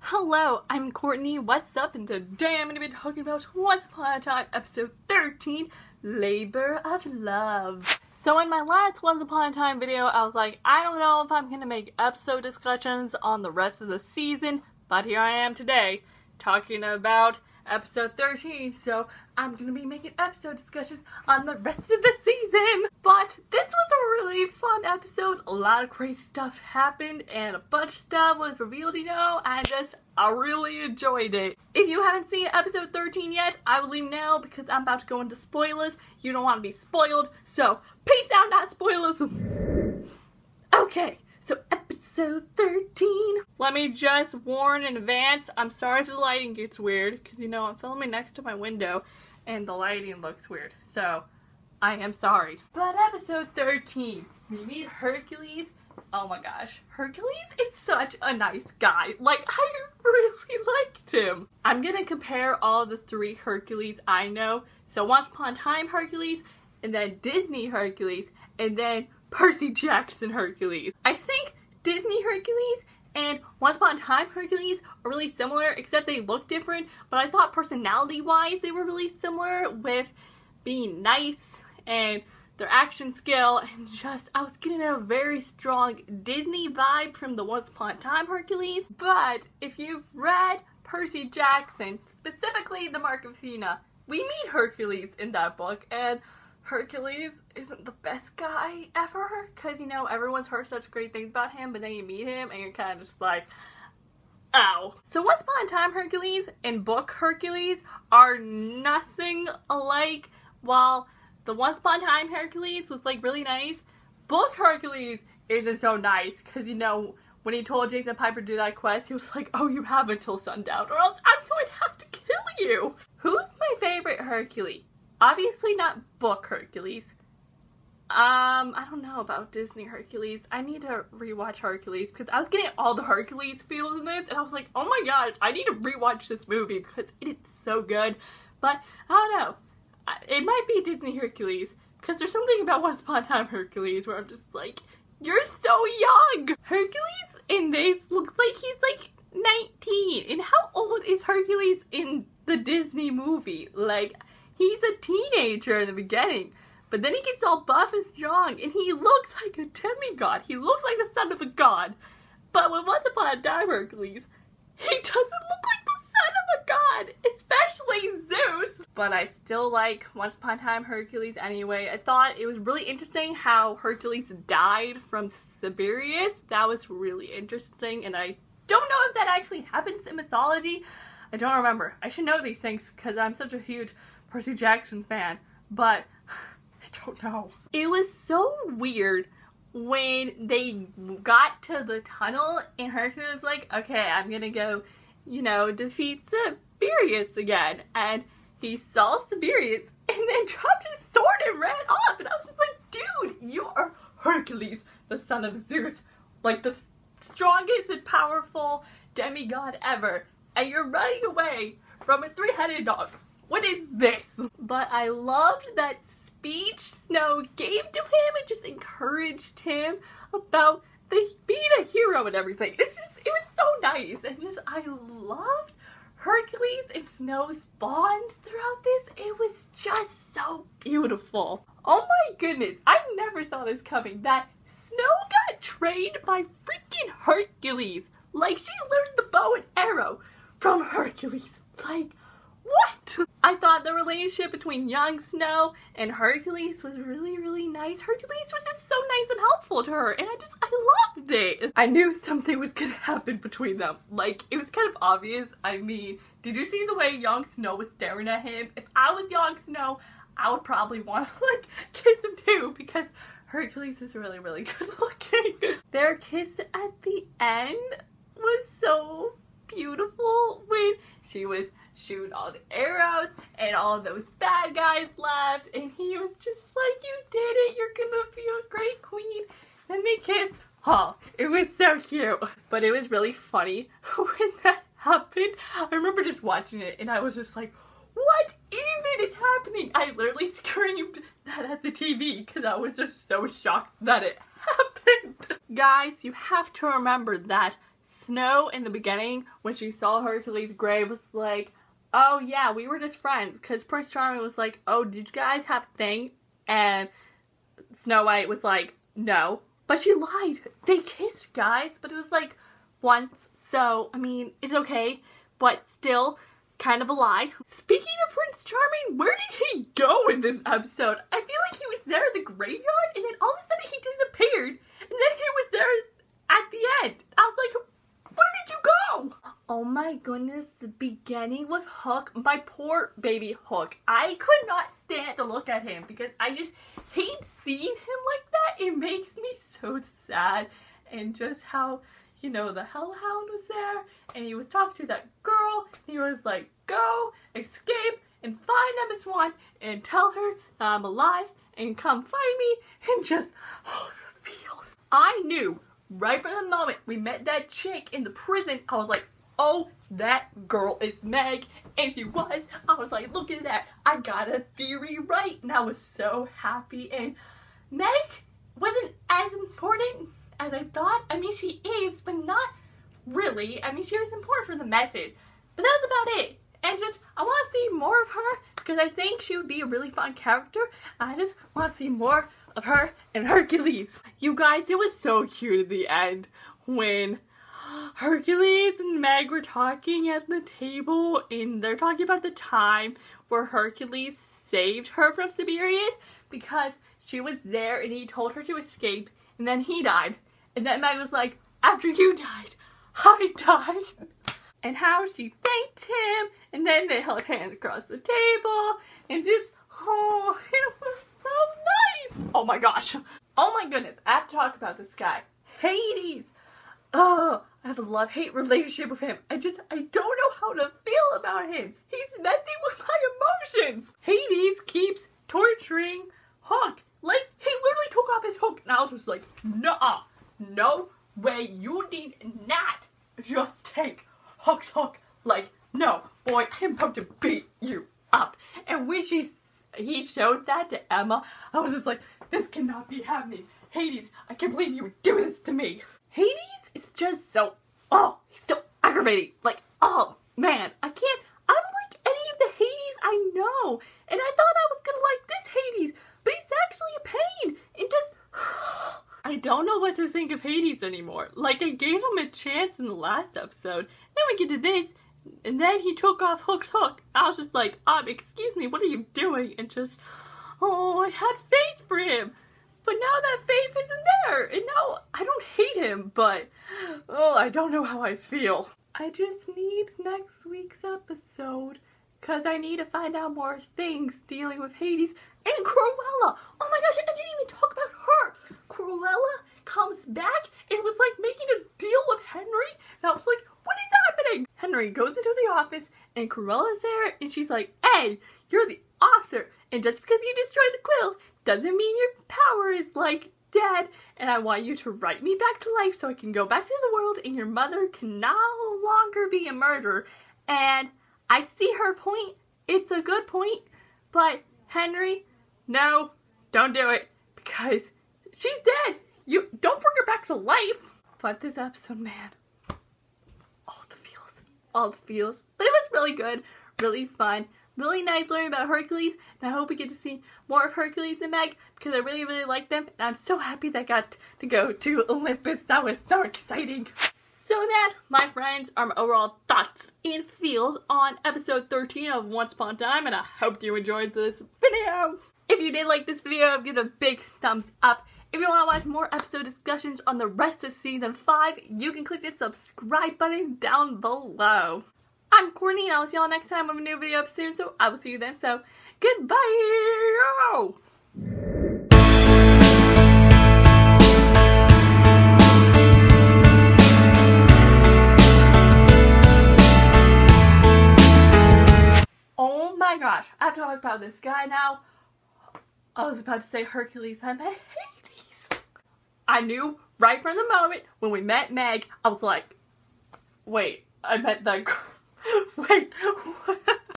Hello, I'm Courtney. What's up? And today I'm going to be talking about Once Upon a Time, episode 13, Labor of Love. So in my last Once Upon a Time video, I was like, I don't know if I'm going to make episode discussions on the rest of the season, but here I am today, talking about episode 13, so I'm going to be making episode discussions on the rest of the season. But this was a really fun episode. A lot of crazy stuff happened and a bunch of stuff was revealed, and I really enjoyed it. If you haven't seen episode 13 yet, I will leave now because I'm about to go into spoilers. You don't want to be spoiled, so peace out, not spoilers. Okay. So episode 13. Let me just warn in advance, I'm sorry if the lighting gets weird, because I'm filming next to my window and the lighting looks weird. So I am sorry. But episode 13, we meet Hercules. Oh my gosh, Hercules is such a nice guy. Like, I really liked him. I'm gonna compare all the three Hercules I know. So Once Upon a Time Hercules, and then Disney Hercules, and then Percy Jackson Hercules. I think Disney Hercules and Once Upon a Time Hercules are really similar, except they look different, but I thought personality-wise they were really similar with being nice and their action skill, and just, I was getting a very strong Disney vibe from the Once Upon a Time Hercules. But if you've read Percy Jackson, specifically the Mark of Athena, we meet Hercules in that book, and Hercules isn't the best guy ever, because, everyone's heard such great things about him, but then you meet him and you're kind of just like, ow. So Once Upon a Time Hercules and book Hercules are nothing alike. While the Once Upon a Time Hercules was like really nice, book Hercules isn't so nice, because when he told Jason Piper to do that quest, he was like, oh, you have until sundown or else I'm going to have to kill you. Who's my favorite Hercules? Obviously not book Hercules. I don't know about Disney Hercules. I need to rewatch Hercules because I was getting all the Hercules feels in this and I was like, oh my gosh, I need to rewatch this movie because it is so good. But I don't know. It might be Disney Hercules because there's something about Once Upon a Time Hercules where I'm just like, you're so young! Hercules in this looks like he's like 19. And how old is Hercules in the Disney movie? Like, he's a teenager in the beginning, but then he gets all buff and strong, and he looks like a demigod. He looks like the son of a god. But when Once Upon a Time Hercules, he doesn't look like the son of a god, especially Zeus. But I still like Once Upon a Time Hercules anyway. I thought it was really interesting how Hercules died from Siberius. That was really interesting, and I don't know if that actually happens in mythology. I don't remember. I should know these things because I'm such a huge Percy Jackson fan, but I don't know. It was so weird when they got to the tunnel and Hercules was like, okay, I'm gonna go, defeat Siberius again. And he saw Siberius and then dropped his sword and ran off. And I was just like, dude, you are Hercules, the son of Zeus, like the strongest and powerful demigod ever. And you're running away from a three-headed dog. What is this? But I loved that speech Snow gave to him and just encouraged him about being a hero and everything. It was so nice. And I loved Hercules and Snow's bond throughout this. It was just so beautiful. Oh my goodness, I never saw this coming. That Snow got trained by freaking Hercules. Like, she learned the bow and arrow from Hercules. Like, what? I thought the relationship between young Snow and Hercules was really, really nice. Hercules was just so nice and helpful to her, and I loved it. I knew something was gonna happen between them. Like, it was kind of obvious. I mean, did you see the way young Snow was staring at him? If I was young Snow, I would probably want to, like, kiss him too, because Hercules is really, really good looking. Their kiss at the end was so beautiful when she was shooting all the arrows and all those bad guys left and he was just like, you did it, you're gonna be a great queen. Then they kissed. Oh, it was so cute. But it was really funny when that happened. I remember just watching it and I was just like, what even is happening? I literally screamed that at the TV because I was just so shocked that it happened. Guys, you have to remember that Snow in the beginning, when she saw Hercules' grave, was like, oh yeah, we were just friends. Because Prince Charming was like, oh, did you guys have a thing? And Snow White was like, no. But she lied. They kissed, guys. But it was like once. So, I mean, it's okay. But still, kind of a lie. Speaking of Prince Charming, where did he go in this episode? I feel like he was there in the graveyard, and then all of a sudden he disappeared. And then he was there at the end. I was like, where did you go? Oh my goodness, the beginning with Hook. My poor baby Hook. I could not stand to look at him because I just hate seeing him like that. It makes me so sad. And just how, you know, the Hellhound was there and he was talking to that girl. He was like, go, escape, and find Emma Swan and tell her that I'm alive and come find me, and just, oh, the feels. I knew right from the moment we met that chick in the prison, I was like, oh, that girl is Meg. And she was. I was like, look at that. I got a theory right. And I was so happy. And Meg wasn't as important as I thought. I mean, she is, but not really. I mean, she was important for the message. But that was about it. And just, I want to see more of her because I think she would be a really fun character. I just want to see more of her and Hercules. You guys, it was so cute at the end when Hercules and Meg were talking at the table, and they're talking about the time where Hercules saved her from Tiberius because she was there and he told her to escape, and then he died. And then Meg was like, after you died, I died. And how she thanked him, and then they held hands across the table, and just, oh, it was so nice. Oh my gosh. Oh my goodness, I have to talk about this guy. Hades. Oh, I have a love-hate relationship with him. I don't know how to feel about him. He's messing with my emotions. Hades keeps torturing Hook. Like, he literally took off his hook, and I was just like, nuh-uh. No way, you did not just take Hook's hook. Like, no, boy, I'm about to beat you up. And when he showed that to Emma, I was just like, this cannot be happening. Hades, I can't believe you would do this to me. Hades is just so, oh, he's so aggravating. Like, oh, man, I don't like any of the Hades I know. And I thought I was gonna like this Hades, but he's actually a pain. And just, I don't know what to think of Hades anymore. Like, I gave him a chance in the last episode. Then we get to this, and then he took off Hook's hook. I was just like, excuse me, what are you doing? And just, oh, I had faith for him. But now that faith isn't there, and now I don't hate him, but, oh, I don't know how I feel. I just need next week's episode, because I need to find out more things dealing with Hades and Cruella. Oh my gosh, I didn't even talk about her. Cruella comes back and was like making a deal with Henry, and I was like, what is happening? Henry goes into the office, and Cruella's there, and she's like, hey, you're the author, and just because you destroyed the quilt doesn't mean your power is, like, dead, and I want you to write me back to life so I can go back to the world, and your mother can no longer be a murderer. And I see her point. It's a good point, but Henry, no, don't do it, because she's dead. You don't bring her back to life. But this episode, man, all the feels. But it was really good, really fun. Really nice learning about Hercules, and I hope we get to see more of Hercules and Meg because I really, really like them, and I'm so happy that I got to go to Olympus. That was so exciting. So that, my friends, are my overall thoughts and feels on episode 13 of Once Upon a Time, and I hope you enjoyed this video. If you did like this video, give it a big thumbs up. If you want to watch more episode discussions on the rest of season 5, you can click the subscribe button down below. I'm Courtney, and I'll see y'all next time with a new video up soon, so I will see you then, so goodbye! Oh my gosh, I have to talk about this guy now. I was about to say Hercules, I meant Hades. I knew right from the moment when we met Meg, I was like, wait, I met that girl. Wait, what?